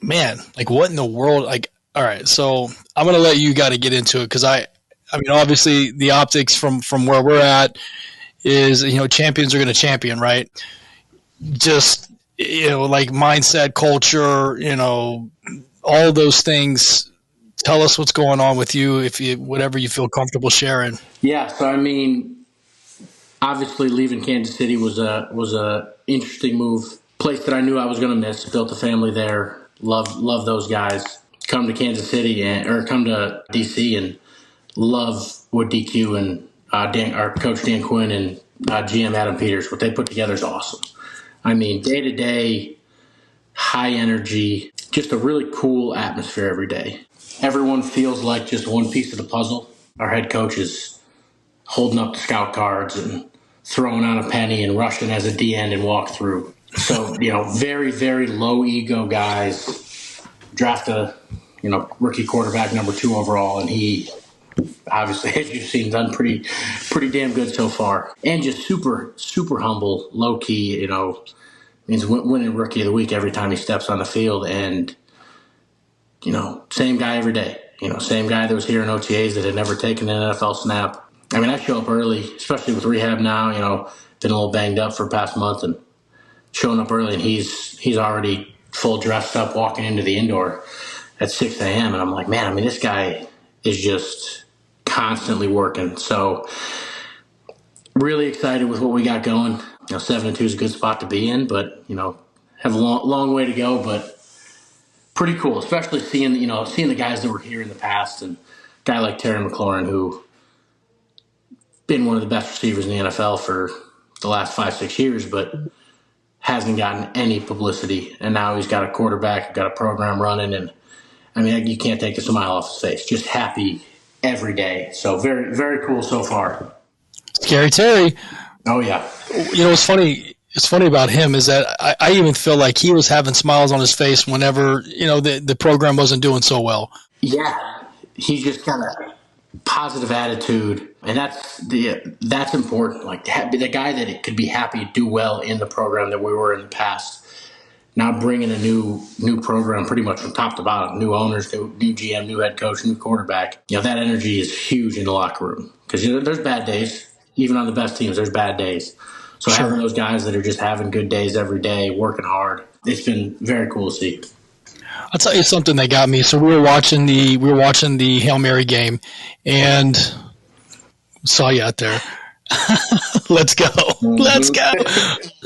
man, like what in the world? Like, all right, so I'm gonna let you got to get into it because I mean, obviously the optics from where we're at is champions are gonna champion, right? Just like mindset, culture, all those things. Tell us what's going on with you, if you whatever you feel comfortable sharing. Yeah, so I mean, obviously leaving Kansas City was a interesting move. Place that I knew I was going to miss. Built a family there. Love those guys. Come to Kansas City or come to DC and love what DQ and our coach Dan Quinn and GM Adam Peters, what they put together is awesome. I mean, day to day, high energy, just a really cool atmosphere every day. Everyone feels like just one piece of the puzzle. Our head coach is holding up the scout cards and throwing out a penny and rushing as a D end and walk through. So, very, very low ego guys. Draft a, rookie quarterback number 2 overall, and he obviously, as you've seen, done pretty damn good so far. And just super, super humble, low key, means winning rookie of the week every time he steps on the field. And, same guy every day. Same guy that was here in OTAs that had never taken an NFL snap. I mean, I show up early, especially with rehab now, been a little banged up for the past month, and showing up early, and he's already full dressed up walking into the indoor at 6 a.m. And I'm like, man, I mean, this guy is just constantly working. So really excited with what we got going. 7-2 is a good spot to be in, but, have a long way to go, but pretty cool, especially seeing the guys that were here in the past, and a guy like Terry McLaurin, who been one of the best receivers in the NFL for the last 5-6 years, but hasn't gotten any publicity. And now he's got a quarterback, got a program running, and I mean, you can't take a smile off his face. Just happy every day. So very, very cool so far. Scary Terry. Oh yeah. What's funny. It's funny about him is that I even feel like he was having smiles on his face whenever the program wasn't doing so well. Yeah, he's just kind of positive attitude, and that's important. Like the guy that could be happy to do well in the program that we were in the past. Now bringing a new program pretty much from top to bottom, new owners, new GM, new head coach, new quarterback. That energy is huge in the locker room because there's bad days. Even on the best teams, there's bad days. So sure. Having those guys that are just having good days every day, working hard, it's been very cool to see. I'll tell you something that got me. So we were watching the Hail Mary game, and saw you out there. Let's go. Let's go.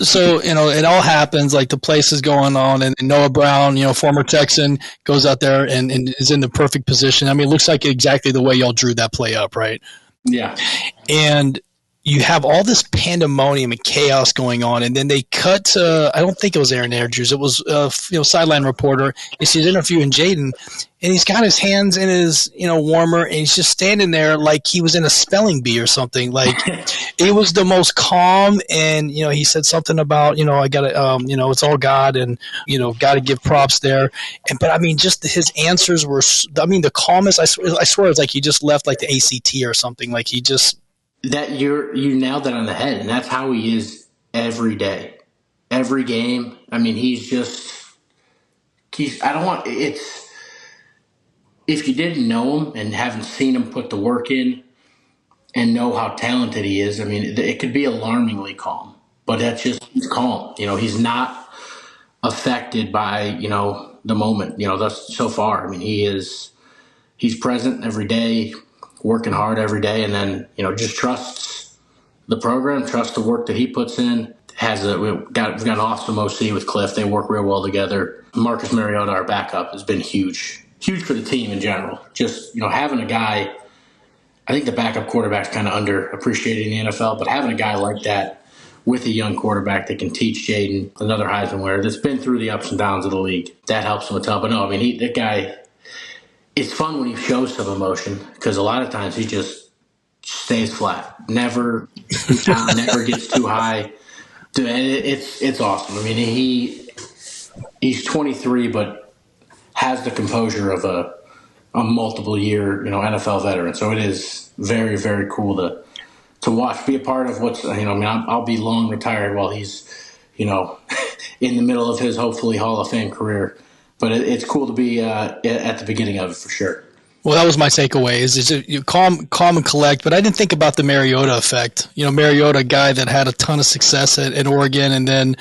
So, it all happens, like the place is going on, and Noah Brown, former Texan, goes out there and is in the perfect position. I mean, it looks like exactly the way y'all drew that play up, right? Yeah. And you have all this pandemonium and chaos going on, and then they cut to, I don't think it was Aaron Andrews, it was sideline reporter. He's interviewing Jaden, and he's got his hands in his warmer, and he's just standing there like he was in a spelling bee or something. Like it was the most calm, and he said something about I got to it's all God, and got to give props there. But I mean, just his answers were, I mean, the calmest. I swear it's like he just left like the ACT or something. Like he just. That you nailed it on the head, and that's how he is every day, every game. I mean, I don't want it's. If you didn't know him and haven't seen him put the work in and know how talented he is, I mean, it could be alarmingly calm, but that's just he's calm. He's not affected by the moment. That's so far. I mean, he's present every day, working hard every day, and then just trusts the program, trusts the work that he puts in. We've got an awesome OC with Cliff. They work real well together. Marcus Mariota, our backup, has been huge for the team in general. Just having a guy. I think the backup quarterback's kind of underappreciated in the NFL, but having a guy like that with a young quarterback that can teach Jaden, another Heisman winner, that's been through the ups and downs of the league, that helps him a ton. But no, I mean, that guy. It's fun when he shows some emotion because a lot of times he just stays flat, never gets too high. It's awesome. I mean, he's 23, but has the composure of a multiple year NFL veteran. So it is very, very cool to watch, be a part of what's I mean, I'll be long retired while he's in the middle of his hopefully Hall of Fame career. but it's cool to be at the beginning of it for sure. Well, that was my takeaway. Is you calm and collect, but I didn't think about the Mariota effect. Mariota, a guy that had a ton of success at Oregon, and then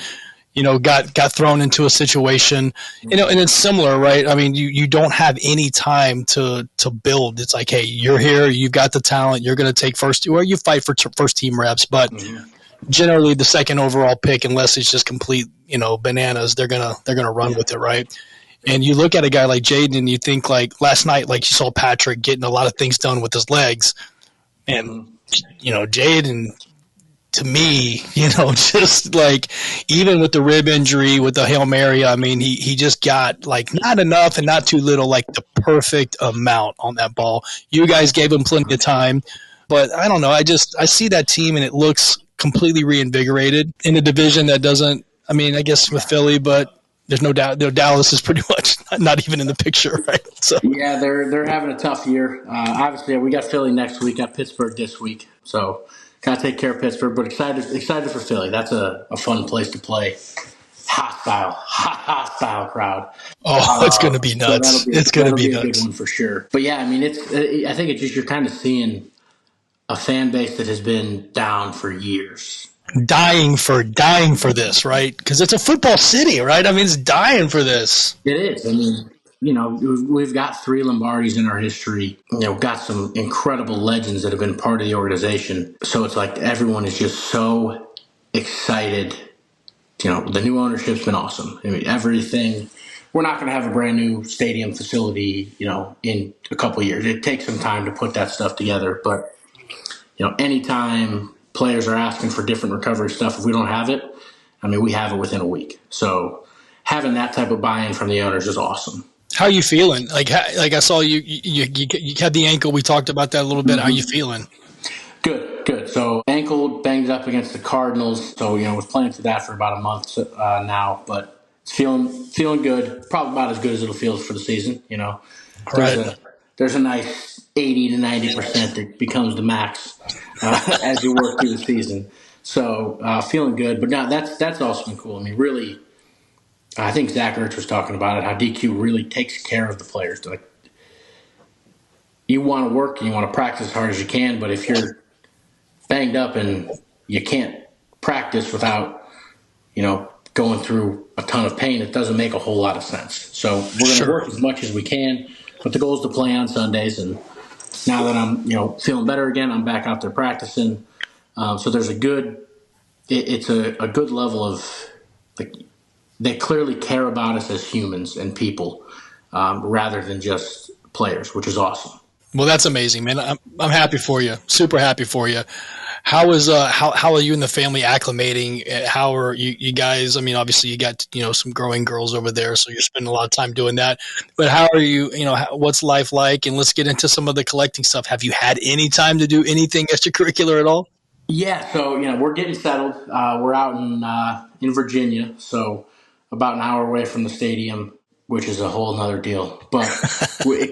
got thrown into a situation, and it's similar, right? I mean, you don't have any time to build. It's like, hey, you're here, you've got the talent, you're going to take or you fight for first team reps, but generally the second overall pick, unless it's just complete, bananas, they're gonna run with it, right? And you look at a guy like Jaden, and you think like last night, like you saw Patrick getting a lot of things done with his legs, and Jaden, to me, just like even with the rib injury, with the Hail Mary, I mean, he just got like not enough and not too little, like the perfect amount on that ball. You guys gave him plenty of time, but I don't know. I see that team and it looks completely reinvigorated in a division that doesn't. I mean, I guess with Philly, but there's no doubt. Dallas is pretty much not even in the picture, right? So yeah, they're having a tough year. Obviously, we got Philly next week, got Pittsburgh this week, so gotta take care of Pittsburgh. But excited for Philly. That's a fun place to play. Hostile crowd. oh, it's going to be So nuts. It's going to that'll be be a good nuts. one for sure. But yeah, I mean, I think it's just you're kind of seeing a fan base that has been down for years. Dying for this, right? Because it's a football city, right? I mean, it's dying for this. It is. I mean, we've got 3 Lombardis in our history. Got some incredible legends that have been part of the organization. So it's like everyone is just so excited. The new ownership's been awesome. I mean, everything. We're not going to have a brand new stadium facility, in a couple of years. It takes some time to put that stuff together. But, anytime players are asking for different recovery stuff, if we don't have it, I mean, we have it within a week. So having that type of buy-in from the owners is awesome. How are you feeling? Like I saw you had the ankle. We talked about that a little bit. Mm-hmm. How are you feeling? Good. So ankle banged up against the Cardinals. So was playing through that for about a month now, but it's feeling good. Probably about as good as it'll feel for the season. There's a nice 80 to 90% that becomes the max as you work through the season. So feeling good, but now that's also been cool. I mean, really, I think Zach Ertz was talking about it. How DQ really takes care of the players. Like, you want to work, and you want to practice as hard as you can, but if you're banged up and you can't practice without, going through a ton of pain, it doesn't make a whole lot of sense. So we're going to work as much as we can, but the goal is to play on Sundays. And now that I'm, feeling better again, I'm back out there practicing. So there's it's a good level of, like, they clearly care about us as humans and people, rather than just players, which is awesome. Well, that's amazing, man. I'm happy for you. Super happy for you. How are you and the family acclimating? How are you guys? I mean, obviously you got some growing girls over there, so you're spending a lot of time doing that. But how are you? What's life like? And let's get into some of the collecting stuff. Have you had any time to do anything extracurricular at all? Yeah, so we're getting settled. We're out in Virginia, so about an hour away from the stadium, which is a whole nother deal. But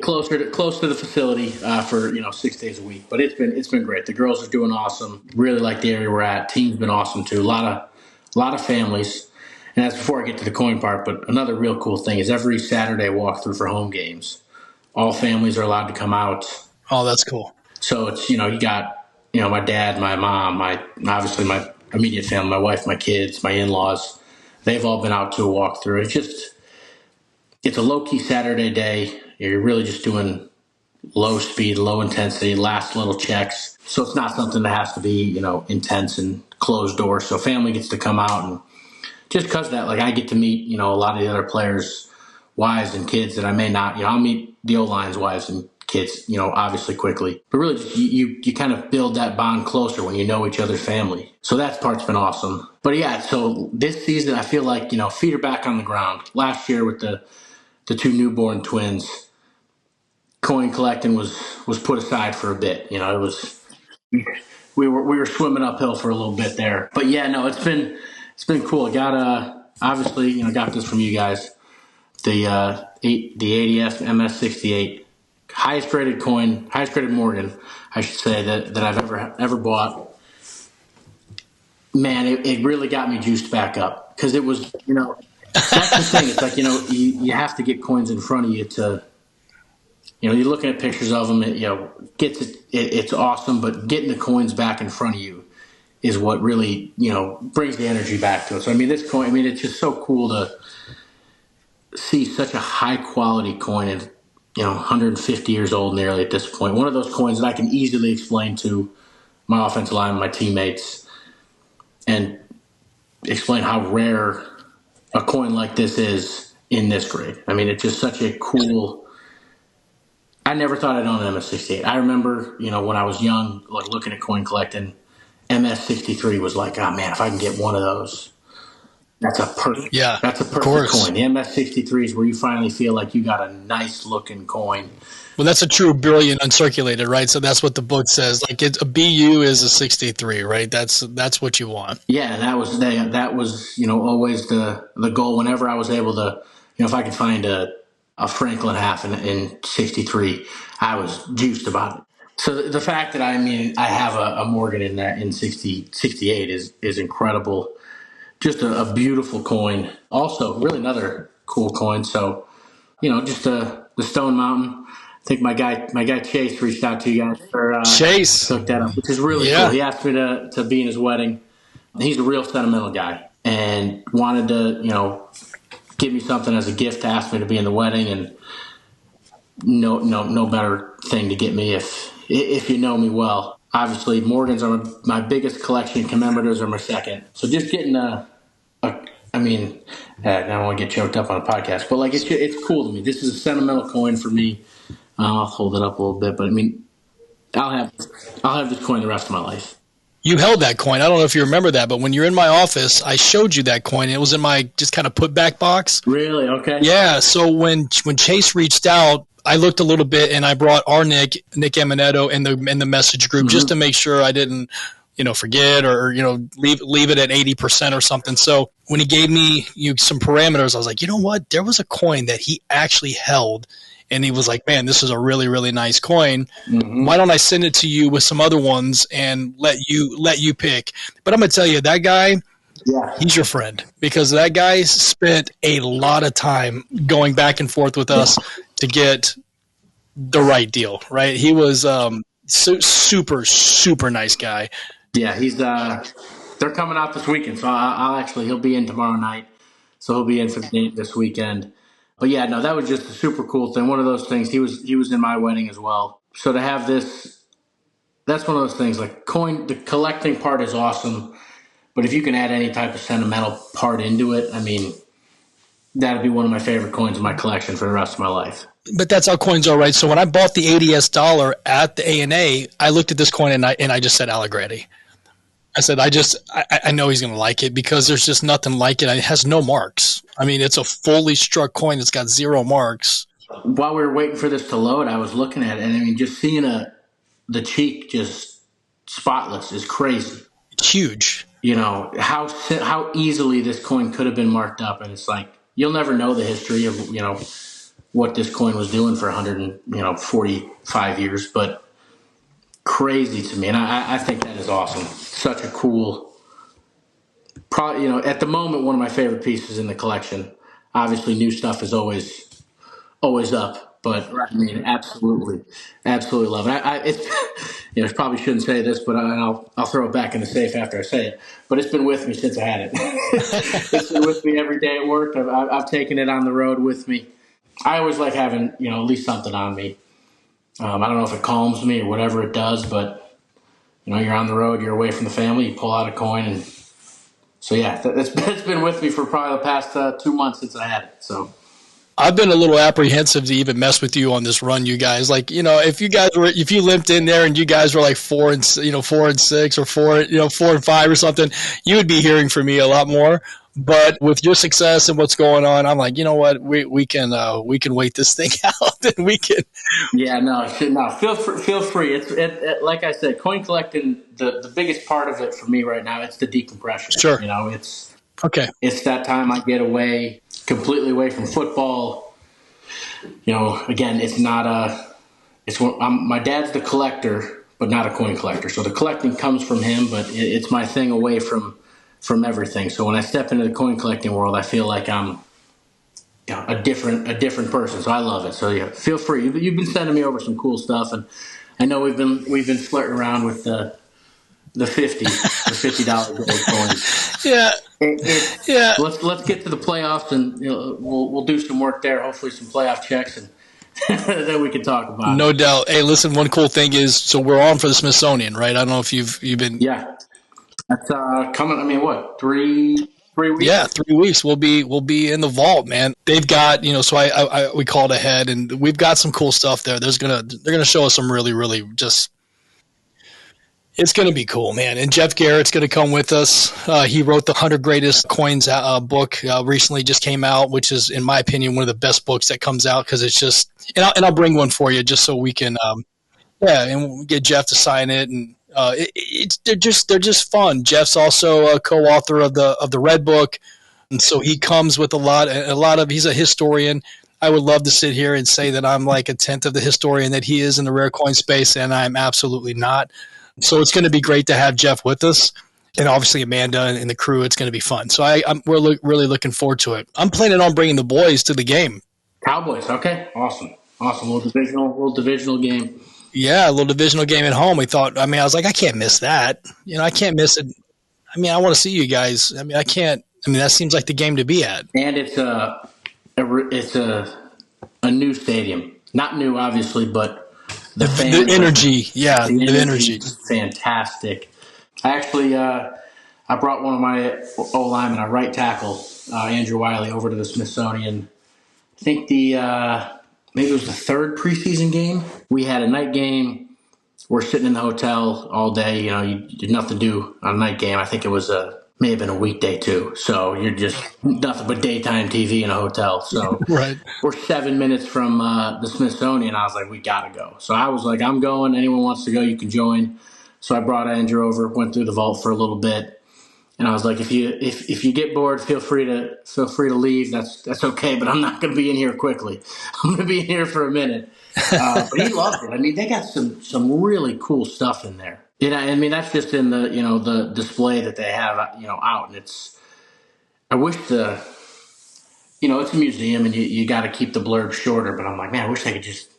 close to the facility for 6 days a week. But it's been great. The girls are doing awesome. Really like the area we're at. Team's been awesome too. A lot of families. And that's before I get to the coin part. But another real cool thing is every Saturday walkthrough for home games. All families are allowed to come out. Oh, that's cool. So it's you got my dad, my mom, obviously my immediate family, my wife, my kids, my in-laws. They've all been out to a walkthrough. It's a low-key Saturday day. You're really just doing low speed, low intensity, last little checks. So it's not something that has to be, intense and closed doors. So family gets to come out, and just because of that, like, I get to meet, a lot of the other players' wives and kids that I may not, I'll meet the O-line's wives and kids, obviously quickly. But really, just, you kind of build that bond closer when you know each other's family. So that part's been awesome. But yeah, so this season, I feel like, feet are back on the ground. Last year with the 2 newborn twins, coin collecting was put aside for a bit. It was, we were swimming uphill for a little bit there. But yeah, no, it's been cool. Got obviously, got this from you guys. The ADF MS68. Highest rated Morgan, I should say, that I've ever bought. Man, it really got me juiced back up, because it was, That's the thing. It's like, you have to get coins in front of you to, you're looking at pictures of them. It's awesome, but getting the coins back in front of you is what really, brings the energy back to it. So, this coin, it's just so cool to see such a high quality coin and, 150 years old nearly at this point. One of those coins that I can easily explain to my offensive line, my teammates, and explain how rare a coin like this is in this grade. It's just such a cool. I never thought I'd own an MS-68. I remember, when I was young, like looking at coin collecting, MS-63 was like, oh man, if I can get one of those, that's a perfect. Yeah, that's a perfect coin. The MS-63 is where you finally feel like you got a nice looking coin. Well, that's a true brilliant uncirculated, right? So that's what the book says. Like a BU is a 63, right? That's what you want. Yeah, that was always the goal. Whenever I was able to, if I could find a Franklin half in 63, I was juiced about it. So the fact that I have a Morgan in 68 is incredible. Just a beautiful coin. Also, really another cool coin. So, just the Stone Mountain. I think my guy Chase reached out to you guys for Chase hooked that up, which is really cool. He asked me to be in his wedding. He's a real sentimental guy and wanted to, give me something as a gift to ask me to be in the wedding, and no better thing to get me if you know me well. Obviously, Morgans are my biggest collection. Commemoratives are my second. So just getting I don't want to get choked up on a podcast, but it's cool to me. This is a sentimental coin for me. I'll hold it up a little bit, but I'll have this coin the rest of my life. You held that coin. I don't know if you remember that, but when you're in my office, I showed you that coin. It was in my just kind of put back box. Really? Okay. Yeah. So when Chase reached out, I looked a little bit and I brought our Nick Eminetto in the message group just to make sure I didn't, forget or leave it at 80% or something. So when he gave me some parameters, I was like, you know what? There was a coin that he actually held. And he was like, man, this is a really, really nice coin. Mm-hmm. Why don't I send it to you with some other ones and let you pick? But I'm going to tell you, that guy, he's your friend, because that guy spent a lot of time going back and forth with us to get the right deal, right? He was super, super nice guy. Yeah, he's they're coming out this weekend, so he'll be in tomorrow night. So he'll be in for the game this weekend. But yeah, no, that was just a super cool thing. One of those things. He was in my wedding as well. So to have this, that's one of those things. Like the collecting part is awesome, but if you can add any type of sentimental part into it, that'd be one of my favorite coins in my collection for the rest of my life. But that's how coins are, right? So when I bought the ADS dollar at the A&A, I looked at this coin and I just said Allegretti. I said, I know he's going to like it because there's just nothing like it. It has no marks. It's a fully struck coin that's got 0 marks. While we were waiting for this to load, I was looking at it, and just seeing the cheek just spotless is crazy. It's huge. How easily this coin could have been marked up, and it's like you'll never know the history of what this coin was doing for 145 years, but crazy to me, and I think that is awesome. Such a cool, probably at the moment one of my favorite pieces in the collection. Obviously, new stuff is always up, but absolutely love it. It's probably shouldn't say this, but I'll throw it back in the safe after I say it. But it's been with me since I had it. It's been with me every day at work. I've taken it on the road with me. I always like having at least something on me. I don't know if it calms me or whatever it does, but you're on the road, you're away from the family, you pull out a coin, and so yeah, it's been with me for probably the past 2 months since I had it. So I've been a little apprehensive to even mess with you on this run, you guys. Like, if you limped in there and you guys were like 4 and 6 or 4 and 5 or something, you would be hearing from me a lot more. But with your success and what's going on, I'm like, you know what, we can wait this thing out, and we can. Yeah, no. Feel free. It's like I said, coin collecting. The biggest part of it for me right now, it's the decompression. Sure. It's okay. It's that time I get completely away from football. Again, it's not my dad's the collector, but not a coin collector. So the collecting comes from him, but it's my thing away from everything. So when I step into the coin collecting world, I feel like I'm a different person. So I love it. So yeah, feel free. You've been sending me over some cool stuff, and I know we've been flirting around with the $50 gold coins. Yeah, It's yeah. let's get to the playoffs, and we'll do some work there. Hopefully, some playoff checks, and then we can talk about it. No doubt. Hey, listen, one cool thing is, so we're on for the Smithsonian, right? I don't know if you've been. Yeah, that's coming. I mean, what, three Yeah, weeks? 3 weeks we'll be in the vault, man. They've got, so we called ahead and we've got some cool stuff there. They're gonna show us some really really just. It's going to be cool, man. And Jeff Garrett's going to come with us. He wrote the 100 Greatest Coins book recently, just came out, which is, in my opinion, one of the best books that comes out because it's just. And I'll bring one for you just so we can, yeah, and we'll get Jeff to sign it. And they're just fun. Jeff's also a co-author of the Red Book, and so he comes with a lot of. He's a historian. I would love to sit here and say that I'm like a tenth of the historian that he is in the rare coin space, and I'm absolutely not. So it's going to be great to have Jeff with us, and obviously Amanda and the crew. It's going to be fun. So we're really looking forward to it. I'm planning on bringing the boys to the game. Cowboys. Okay, awesome. Little divisional game. Yeah, a little divisional game at home. We thought. I mean, I was like, I can't miss that. I can't miss it. I mean, I want to see you guys. I mean, I can't. I mean, that seems like the game to be at. And it's a new stadium. Not new, obviously, but The, the the fans, energy, yeah, the the energy. energy's fantastic. I actually I brought one of my O linemen, a right tackle, Andrew Wiley, over to the Smithsonian. I think maybe it was the third preseason game. We had a night game. We're sitting in the hotel all day. You did nothing to do on a night game. I think it was may have been a weekday too. So you're just nothing but daytime TV in a hotel. So Right. we're 7 minutes from the Smithsonian. I was like, we gotta go. So I was like, I'm going. Anyone wants to go, you can join. So I brought Andrew over, went through the vault for a little bit, and I was like, if you get bored, feel free to leave. That's okay, but I'm not going to be in here quickly. I'm going to be in here for a minute. But he loved it. I mean, they got some really cool stuff in there. I mean, that's just in the display that they have out, and it's. I wish it's a museum, and you got to keep the blurb shorter. But I'm like, man, I wish I could just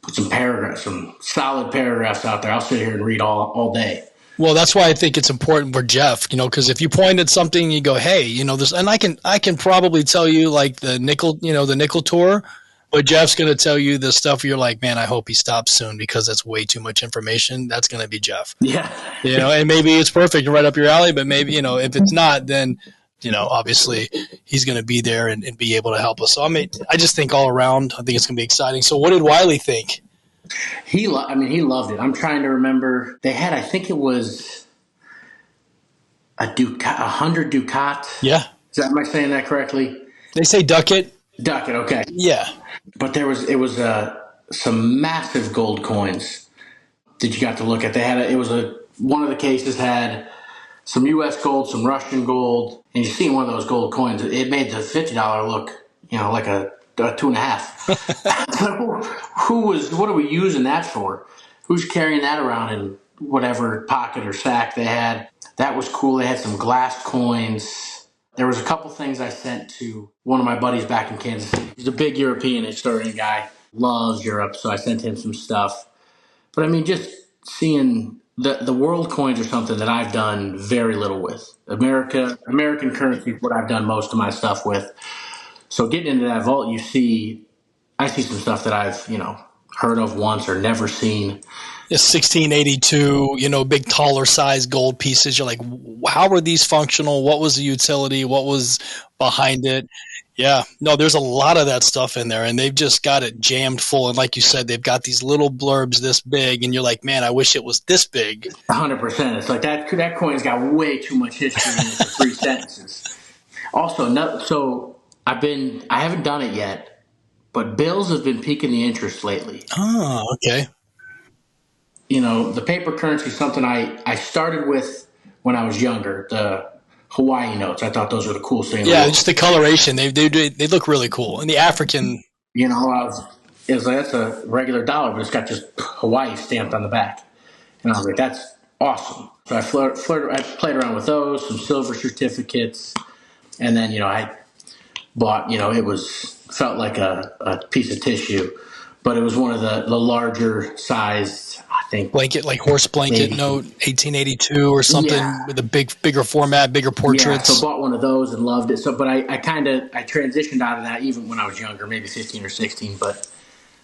put some solid paragraphs out there. I'll sit here and read all day. Well, that's why I think it's important for Jeff, because if you point at something, you go, hey, this, and I can probably tell you like the nickel tour, but Jeff's going to tell you the stuff you're like, man, I hope he stops soon because that's way too much information. That's going to be Jeff, Yeah. and maybe it's perfect and right up your alley, but maybe, if it's not, then, obviously he's going to be there and be able to help us. So, I mean, I just think all around, I think it's going to be exciting. So what did Wiley think? He loved it. I'm trying to remember. They had, I think it was a 100 Ducat. Yeah. Am I saying that correctly? They say ducat. Ducat, okay. Yeah. But it was some massive gold coins that you got to look at. One of the cases had some U.S. gold, some Russian gold, and you see one of those gold coins. It made the $50 look, like a 2.5. What are we using that for? Who's carrying that around in whatever pocket or sack they had? That was cool. They had some glass coins. There was a couple things I sent to one of my buddies back in Kansas City. He's a big European historian guy, loves Europe, so I sent him some stuff. But I mean, just seeing the world coins are something that I've done very little with. American currency is what I've done most of my stuff with. So getting into that vault, I see some stuff that I've, heard of once or never seen. 1682, big taller size gold pieces. You're like, how were these functional? What was the utility? What was behind it? Yeah, no, there's a lot of that stuff in there, and they've just got it jammed full. And like you said, they've got these little blurbs this big, and you're like, man, I wish it was this big. 100%. It's like that coin's got way too much history in it for 3 sentences. Also, so I haven't done it yet, but bills have been piquing the interest lately. Oh, okay. The paper currency is something I started with when I was younger. The Hawaii notes, I thought those were the coolest thing. Yeah, just the coloration. They look really cool. And the African. It was like, that's a regular dollar, but it's got just Hawaii stamped on the back. And I was like, that's awesome. So I played around with those, some silver certificates, and then, bought, it felt like a piece of tissue, but it was one of the larger sized, I think Blanket, like horse blanket maybe. note, 1882 or Yeah. something with a bigger format, bigger Yeah, so portraits. bought one of those and loved it. So, but I transitioned out of that even when I was younger, maybe 15 or 16. But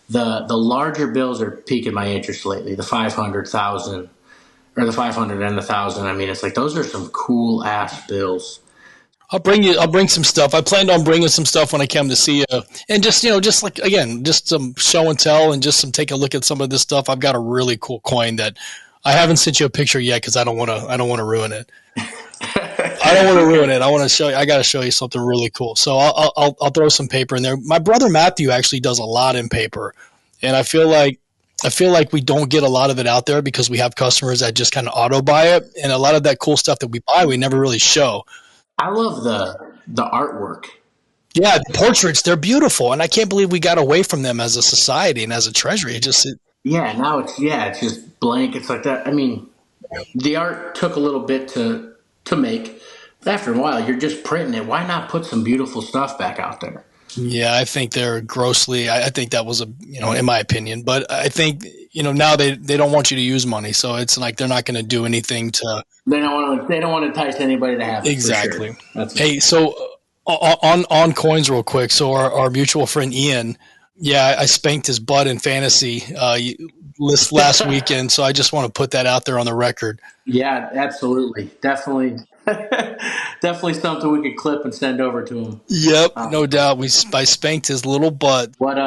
the larger bills are piquing my interest lately. The 500,000 or the 500 and the 1,000. I mean, it's like those are some cool ass bills. I'll bring some stuff. I planned on bringing some stuff when I come to see you, and just just like again, just some show and tell, and just some take a look at some of this stuff. I've got a really cool coin that I haven't sent you a picture yet because I don't want to ruin it. I don't want to ruin Okay. it. I want to show you. I got to show you something really cool. So I'll throw some paper in there. My brother Matthew actually does a lot in paper, and I feel like we don't get a lot of it out there because we have customers that just kind of auto buy it, and a lot of that cool stuff that we buy we never really show. I love the artwork. Yeah, the portraits, they're beautiful. And I can't believe we got away from them as a society and as a treasury. Yeah, now it's just blank. It's like that. I mean, the art took a little bit to make. But after a while, you're just printing it. Why not put some beautiful stuff back out there? yeah, I think they're grossly, I think that was in my opinion, but I think, now they don't want you to use money. So it's like they're not going to do anything to. They don't want to entice anybody to have it for sure. Exactly. That's Hey, so on coins real quick. So our mutual friend Ian, yeah, I spanked his butt in fantasy list last weekend. So I just want to put that out there on the record. Yeah, absolutely, definitely, definitely something we could clip and send over to him. Yep, no doubt. I spanked his little butt. What?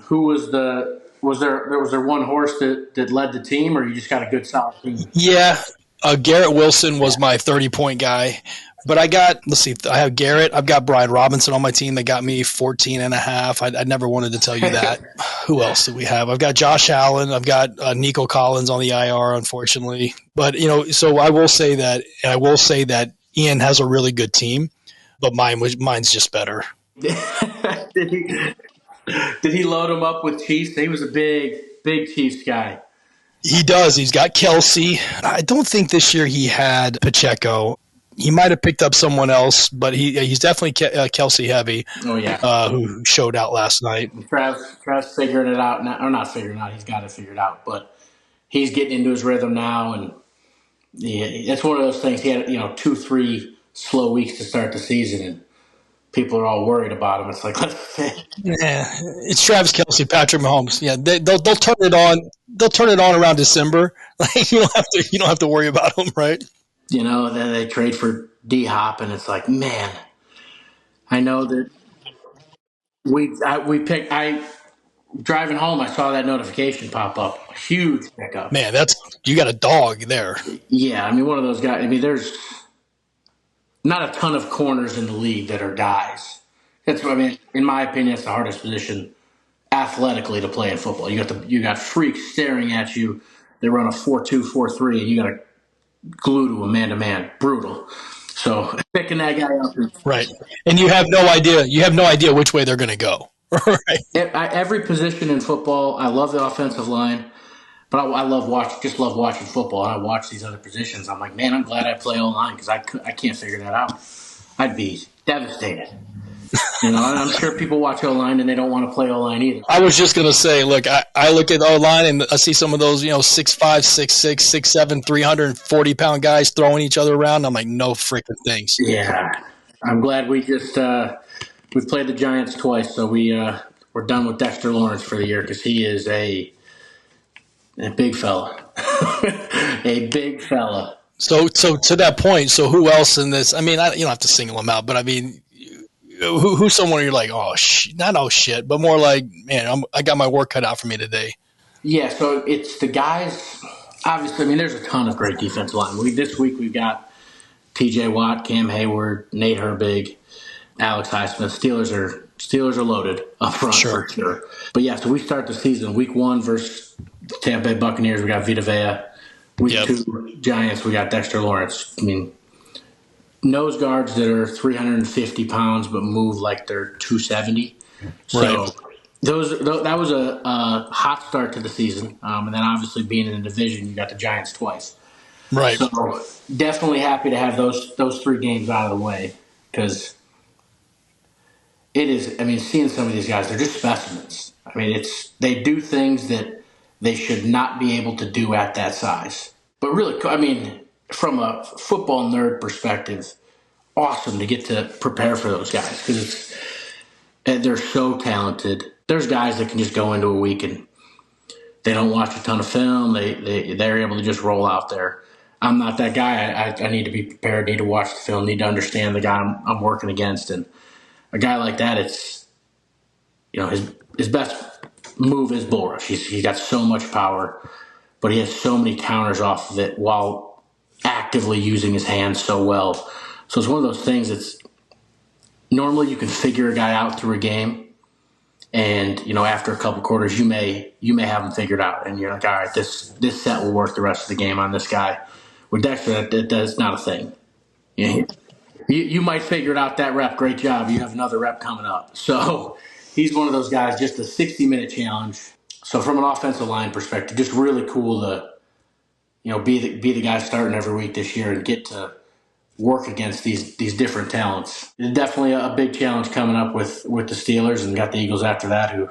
Who was the? Was there one horse that led the team, or you just got a good solid team? Yeah, Garrett Wilson was my 30-point guy. But let's see, I have Garrett. I've got Brian Robinson on my team that got me 14 and a half. I never wanted to tell you that. Who else do we have? I've got Josh Allen. I've got Nico Collins on the IR, unfortunately. But, so I will say that Ian has a really good team, but mine's just better. did he did he load him up with Chiefs? He was a big Chiefs guy. He does. He's got Kelsey. I don't think this year he had Pacheco. He might have picked up someone else, but he's definitely Kelsey heavy. Oh yeah, who showed out last night. Travis figuring it out now, or not figuring it out. He's got it figured out, but he's getting into his rhythm now, and yeah, it's one of those things. He had 2-3 slow weeks to start the season, and people are all worried about him. It's like Yeah, it's Travis Kelsey, Patrick Mahomes. Yeah, they'll turn it on. They'll turn it on around December. Like you don't have to worry about them, right? then they trade for D Hop, and it's like, man, I know that we picked. I driving home, I saw that notification pop up. Huge pickup. Man, you got a dog there. Yeah, I mean, one of those guys. I mean, there's not a ton of corners in the league that are guys. I mean, in my opinion, it's the hardest position athletically to play in football. You got freaks staring at you. They run a 4-2, 4-3, and you got to glue to a man-to-man. Brutal. So picking that guy up, Right, and you have no idea. You have no idea which way they're going to go. Right. every position in football. I love the offensive line, but I love watching football. And I watch these other positions. I'm like, man, I'm glad I play O-line because I can't figure that out. I'd be devastated. And I'm sure people watch O-line and they don't want to play O-line either. I was just gonna say, look, I look at O line and I see some of those, 6'5", 6'6", 6'7", 340-pound guys throwing each other around. I'm like, no freaking things. Yeah, I'm glad we just we've played the Giants twice, so we're done with Dexter Lawrence for the year because he is a big fella, a big fella. So to that point, so who else in this? I mean, you don't have to single them out, but I mean, who's someone you're like, oh, not oh shit, but more like, man, I got my work cut out for me today. Yeah, so it's the guys. Obviously, I mean, there's a ton of great defensive line. This week we've got T.J. Watt, Cam Hayward, Nate Herbig, Alex Highsmith. Steelers are loaded up front for sure. But yeah, so we start the season week 1 versus Tampa Bay Buccaneers. We got Vita Vea. Week 2 Giants. We got Dexter Lawrence. I mean, nose guards that are 350 pounds but move like they're 270. So right. That was a hot start to the season, and then obviously being in the division, you got the Giants twice. Right. So definitely happy to have those 3 games out of the way because it is. I mean, seeing some of these guys, they're just specimens. I mean, they do things that they should not be able to do at that size. But really, I mean, from a football nerd perspective, awesome to get to prepare for those guys because they're so talented. There's guys that can just go into a week and they don't watch a ton of film. They're able to just roll out there. I'm not that guy. I need to be prepared. Need to watch the film. Need to understand the guy I'm working against. And a guy like that, it's his best move is bull rush. He's got so much power, but he has so many counters off of it while actively using his hands so well. So it's one of those things that's normally you can figure a guy out through a game, and after a couple quarters you may have him figured out, and you're like, all right, this set will work the rest of the game on this guy. With Dexter, that's not a thing. You might figure it out that rep. Great job. You have another rep coming up. So he's one of those guys. Just a 60-minute challenge. So from an offensive line perspective, just really cool to be the guy starting every week this year and get to work against these different talents. There's definitely a big challenge coming up with the Steelers, and got the Eagles after that. Who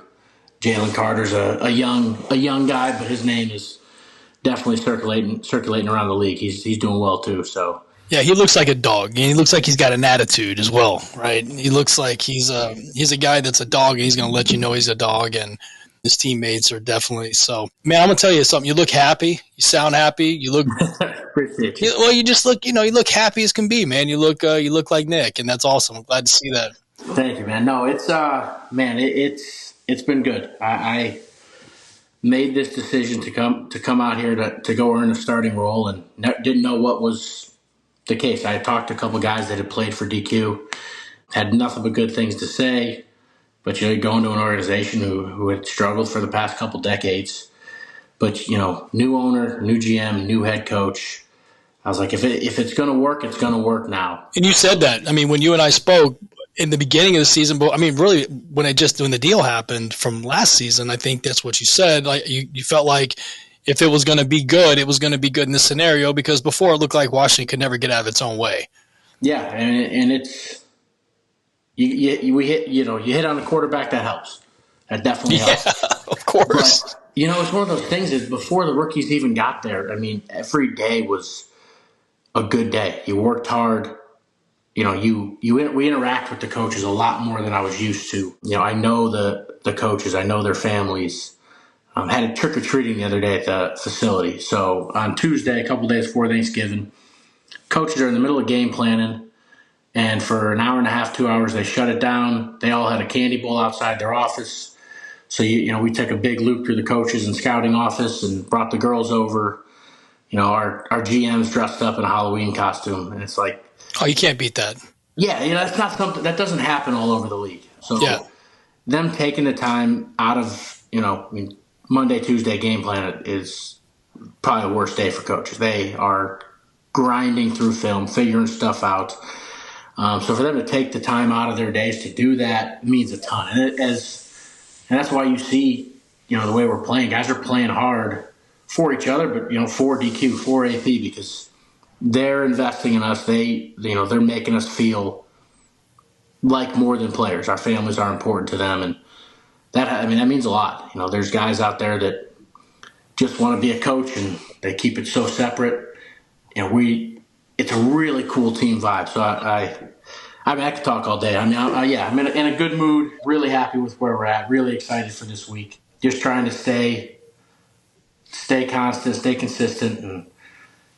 Jalen Carter's a young guy, but his name is definitely circulating around the league. He's doing well too. So. Yeah, he looks like a dog, and he looks like he's got an attitude as well, right? He looks like he's a guy that's a dog, and he's going to let you know he's a dog, and his teammates are definitely so. Man, I'm going to tell you something. You look happy. You sound happy. You look Appreciate you. well. You just look, you look happy as can be, man. You look like Nick, and that's awesome. I'm glad to see that. Thank you, man. No, it's it's been good. I made this decision to come out here to go earn a starting role, and didn't know what was the case. I had talked to a couple guys that had played for DQ, had nothing but good things to say, but going to an organization who had struggled for the past couple decades, but new owner, new GM, new head coach. I was like, if it's going to work, it's going to work now. And you said that. I mean, when you and I spoke in the beginning of the season, but I mean, really, when the deal happened from last season, I think that's what you said. Like you felt like if it was going to be good, it was going to be good in this scenario, because before it looked like Washington could never get out of its own way. Yeah, and it's you hit on the quarterback. That helps. That definitely helps. Of course. But it's one of those things is before the rookies even got there. I mean, every day was a good day. You worked hard. We interact with the coaches a lot more than I was used to. I know the coaches. I know their families. Had a trick-or-treating the other day at the facility. So on Tuesday, a couple days before Thanksgiving, coaches are in the middle of game planning, and for an hour and a half, 2 hours, they shut it down. They all had a candy bowl outside their office. So, we took a big loop through the coaches and scouting office and brought the girls over. Our GM's dressed up in a Halloween costume, and it's like, oh, you can't beat that. Yeah, that's not something that doesn't happen all over the league. So yeah. Them taking the time out of, Monday, Tuesday game plan is probably the worst day for coaches. They are grinding through film, figuring stuff out. So for them to take the time out of their days to do that means a ton. And that's why you see, the way we're playing. Guys are playing hard for each other, but, for DQ, for AP, because they're investing in us. They're making us feel like more than players. Our families are important to them, and that means a lot. There's guys out there that just want to be a coach, and they keep it so separate. It's a really cool team vibe. So I could talk all day. I'm in a good mood. Really happy with where we're at. Really excited for this week. Just trying to stay constant, stay consistent, and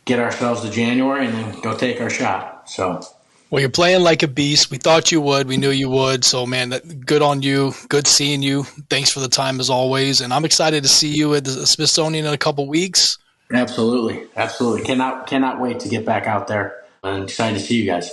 get ourselves to January, and then go take our shot. So. Well, you're playing like a beast. We thought you would. We knew you would. So, man, good on you. Good seeing you. Thanks for the time as always. And I'm excited to see you at the Smithsonian in a couple weeks. Absolutely. Cannot wait to get back out there. I'm excited to see you guys.